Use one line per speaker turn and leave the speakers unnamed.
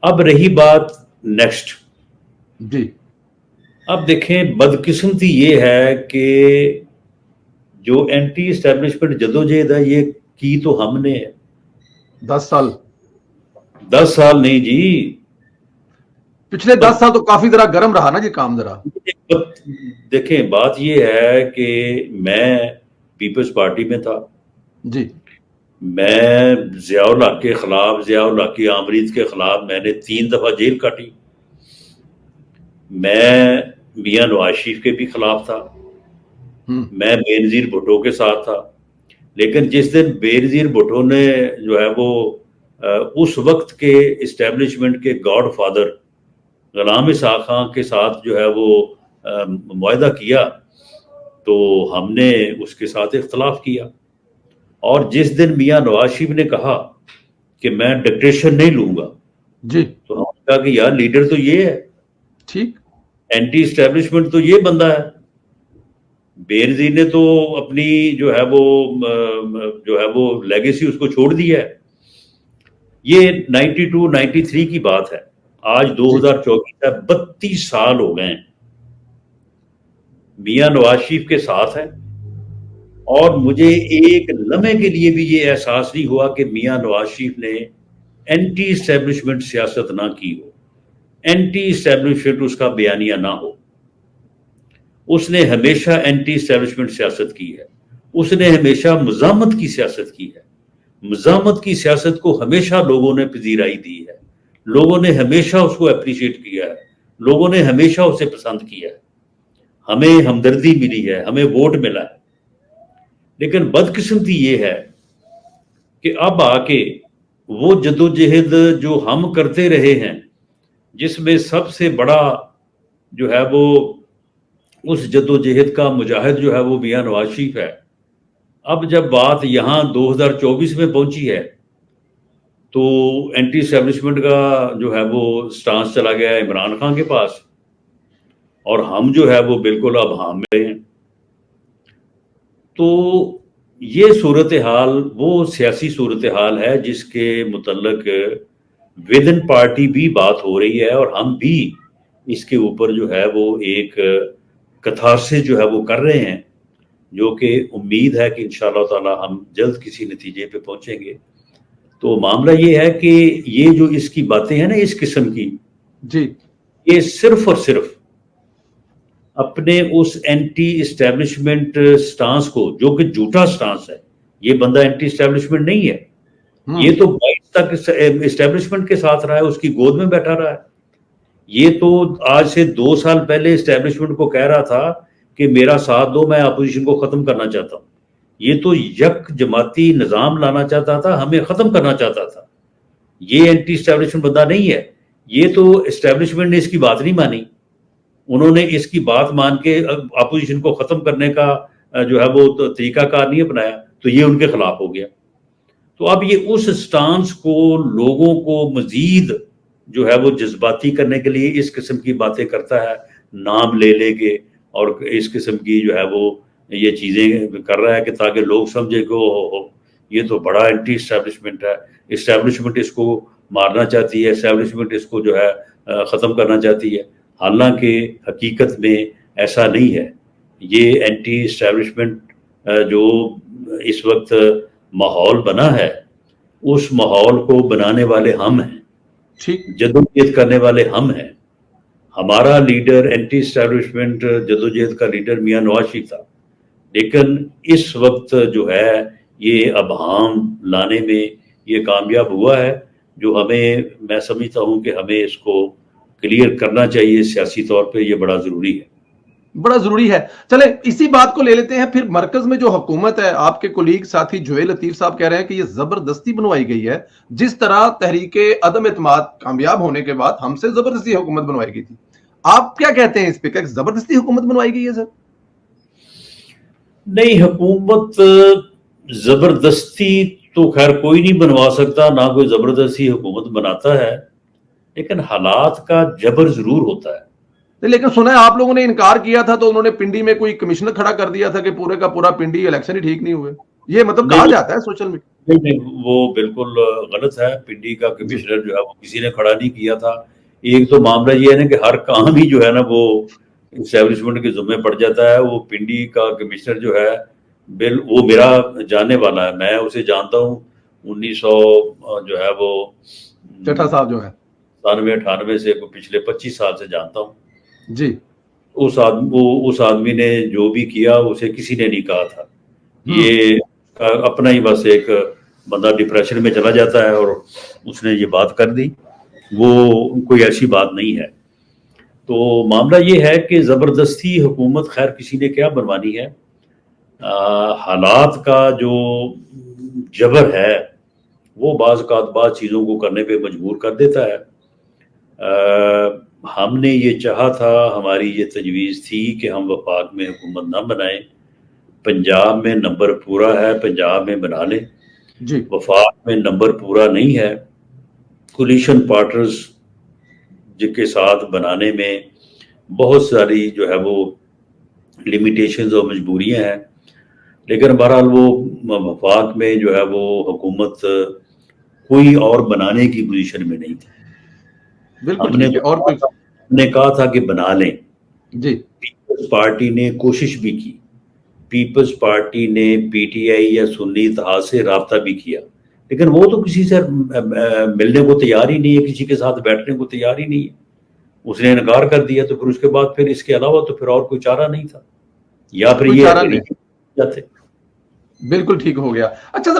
اب رہی بات نیکسٹ.
جی
اب دیکھیں بدقسمتی یہ ہے کہ جو اینٹی اسٹیبلشمنٹ جدوجہد ہے یہ کی تو ہم نے
10 سال
10 سال نہیں جی.
پچھلے 10 سال تو کافی ذرا گرم رہا نا جی کام ذرا.
دیکھیں بات یہ ہے کہ میں پیپلز پارٹی میں تھا.
جی
میں ضیاء الحق کے خلاف، ضیاء الحق کی آمریت کے خلاف میں نے 3 دفعہ جیل کاٹی. میں میاں نواز شریف کے بھی خلاف تھا، میں بے نظیر بھٹو کے ساتھ تھا. لیکن جس دن بے نظیر بھٹو نے جو ہے وہ اس وقت کے اسٹیبلشمنٹ کے گاڈ فادر غلام اسحاق خان کے ساتھ جو ہے وہ معاہدہ کیا تو ہم نے اس کے ساتھ اختلاف کیا. اور جس دن میاں نواز شریف نے کہا کہ میں ڈکٹیشن نہیں لوں گا
جی
تو ہم نے کہا کہ یار لیڈر تو یہ ہے،
ٹھیک،
اینٹی اسٹیبلشمنٹ تو یہ بندہ ہے. بے نظیر نے تو اپنی جو ہے وہ لیگیسی اس کو چھوڑ دیا ہے. یہ 92 93 کی بات ہے، آج 2024 ہے، 32 سال ہو گئے ہیں. میاں نواز شریف کے ساتھ ہے اور مجھے ایک لمحے کے لیے بھی یہ احساس نہیں ہوا کہ میاں نواز شریف نے اینٹی اسٹیبلشمنٹ سیاست نہ کی ہو، اینٹی اسٹیبلشمنٹ اس کا بیانیہ نہ ہو. اس نے ہمیشہ اینٹی اسٹیبلشمنٹ سیاست کی ہے، اس نے ہمیشہ مزاحمت کی سیاست کی ہے. مزاحمت کی سیاست کو ہمیشہ لوگوں نے پذیرائی دی ہے، لوگوں نے ہمیشہ اس کو اپریشیٹ کیا ہے، لوگوں نے ہمیشہ اسے پسند کیا ہے، ہمیں ہمدردی ملی ہے، ہمیں ووٹ ملا ہے. لیکن بدقسمتی یہ ہے کہ اب آ کے وہ جدوجہد جو ہم کرتے رہے ہیں، جس میں سب سے بڑا جو ہے وہ اس جدوجہد کا مجاہد جو ہے وہ میاں نواز شریف ہے. اب جب بات یہاں 2024 میں پہنچی ہے تو اینٹی اسٹیبلشمنٹ کا جو ہے وہ سٹانس چلا گیا ہے عمران خان کے پاس، اور ہم جو ہے وہ بالکل اب ہاں میں ہیں. تو یہ صورتحال وہ سیاسی صورتحال ہے جس کے متعلق ودن پارٹی بھی بات ہو رہی ہے، اور ہم بھی اس کے اوپر جو ہے وہ ایک کتھارسس جو ہے وہ کر رہے ہیں، جو کہ امید ہے کہ انشاءاللہ تعالی ہم جلد کسی نتیجے پہ پہنچیں گے. تو معاملہ یہ ہے کہ یہ جو اس کی باتیں ہیں نا اس قسم کی،
جی
یہ صرف اور صرف اپنے اس اینٹی اسٹیبلشمنٹ سٹانس کو، جو کہ جھوٹا سٹانس ہے، یہ بندہ اینٹی اسٹیبلشمنٹ نہیں ہے، یہ تو 22 تک اسٹیبلشمنٹ کے ساتھ رہا ہے، اس کی گود میں بیٹھا رہا ہے. یہ تو آج سے 2 سال پہلے اسٹیبلشمنٹ کو کہہ رہا تھا کہ میرا ساتھ دو، میں اپوزیشن کو ختم کرنا چاہتا ہوں. یہ تو یک جماعتی نظام لانا چاہتا تھا، ہمیں ختم کرنا چاہتا تھا. یہ اینٹی اسٹیبلشمنٹ بندہ نہیں ہے. یہ تو اسٹیبلشمنٹ نے اس کی بات نہیں مانی، انہوں نے اس کی بات مان کے اپوزیشن کو ختم کرنے کا جو ہے وہ طریقہ کار نہیں اپنایا، تو یہ ان کے خلاف ہو گیا. تو اب یہ اس سٹانس کو لوگوں کو مزید جو ہے وہ جذباتی کرنے کے لیے اس قسم کی باتیں کرتا ہے، نام لے لے کے، اور اس قسم کی جو ہے وہ یہ چیزیں کر رہا ہے کہ تاکہ لوگ سمجھے کہ یہ تو بڑا اینٹی اسٹیبلشمنٹ ہے، اسٹیبلشمنٹ اس کو مارنا چاہتی ہے، اسٹیبلشمنٹ اس کو جو ہے ختم کرنا چاہتی ہے. حالانکہ حقیقت میں ایسا نہیں ہے. یہ اینٹی اسٹیبلشمنٹ جو اس وقت ماحول بنا ہے، اس ماحول کو بنانے والے ہم ہیں، جدوجہد کرنے والے ہم ہیں. ہمارا لیڈر اینٹی اسٹیبلشمنٹ جدوجہد کا لیڈر میاں نواز شریف تھا، لیکن اس وقت جو ہے یہ ابہام لانے میں یہ کامیاب ہوا ہے، جو ہمیں، میں سمجھتا ہوں کہ ہمیں اس کو کلیئر کرنا چاہیے سیاسی طور پہ. یہ بڑا ضروری ہے،
بڑا ضروری ہے. چلیں اسی بات کو لے لیتے ہیں پھر. مرکز میں جو حکومت ہے، آپ کے کولیگ ساتھی جوہیل لطیف صاحب کہہ رہے ہیں کہ یہ زبردستی بنوائی گئی ہے. جس طرح تحریک عدم اعتماد کامیاب ہونے کے بعد ہم سے زبردستی حکومت بنوائی گئی تھی. آپ کیا کہتے ہیں اس پہ، کہ زبردستی حکومت بنوائی گئی ہے سر؟
نہیں، حکومت زبردستی تو خیر کوئی نہیں بنوا سکتا، نہ کوئی زبردستی حکومت بناتا ہے، لیکن حالات کا جبر ضرور ہوتا ہے.
لیکن سنا ہے آپ لوگوں نے انکار کیا تھا تو انہوں نے پنڈی میں کوئی کمشنر کھڑا کر دیا تھا کہ پورے کا پورا پنڈی الیکشن ہی ٹھیک نہیں ہوئے. یہ مطلب کہا جاتا ہے سوشل میڈیا.
نہیں نہیں، وہ بالکل غلط ہے. پنڈی کا
جی
کمشنر جو ہے وہ کسی نے کھڑا نہیں کیا تھا. ایک تو معاملہ یہ ہے نا کہ ہر کام ہی جو ہے نا وہ اسٹیبلشمنٹ کے ذمے پڑ جاتا ہے. وہ پنڈی کا کمشنر جو ہے وہ میرا جاننے والا ہے، میں اسے جانتا ہوں 1900 جو ہے وہ
چٹھا صاحب جو ہے
97 98 سے پچھلے 25 سال سے جانتا ہوں.
جی
اس آدمی نے جو بھی کیا اسے کسی نے نہیں کہا تھا.
ہوں
یہ اپنا ہی بس ایک بندہ ڈپریشن میں چلا جاتا ہے اور اس نے یہ بات کر دی. وہ کوئی ایسی بات نہیں ہے. تو معاملہ یہ ہے کہ زبردستی حکومت خیر کسی نے کیا بنوانی ہے. حالات کا جو جبر ہے وہ بعض اوقات بعض چیزوں کو کرنے پہ مجبور کر دیتا ہے. ہم نے یہ چاہا تھا، ہماری یہ تجویز تھی کہ ہم وفاق میں حکومت نہ بنائیں. پنجاب میں نمبر پورا ہے، پنجاب میں بنا لیں.
جی
وفاق میں نمبر پورا نہیں ہے. کولیشن پارٹنرز جن کے ساتھ بنانے میں بہت ساری جو ہے وہ لمیٹیشنز اور مجبوریاں ہیں. لیکن بہرحال وہ وفاق میں جو ہے وہ حکومت کوئی اور بنانے کی پوزیشن میں نہیں تھی.
بالکل
ہم نے
ٹھیک ہے. اور کوئی
کہا تھا کہ بنا لیں.
جی
پیپلز پارٹی نے کوشش بھی کی. پیپلز پارٹی نے پی ٹی آئی یا سنی اتحاد سے رابطہ بھی کیا، لیکن وہ تو کسی سے ملنے کو تیار ہی نہیں ہے، کسی کے ساتھ بیٹھنے کو تیار ہی نہیں ہے. اس نے انکار کر دیا. تو پھر اس کے بعد پھر اس کے علاوہ تو پھر اور کوئی چارہ نہیں تھا، یا پھر
کوئی
یہ
چارہ
ہے کہ
نہیں.
نہیں جاتے.
بالکل ٹھیک ہو گیا. اچھا ذرا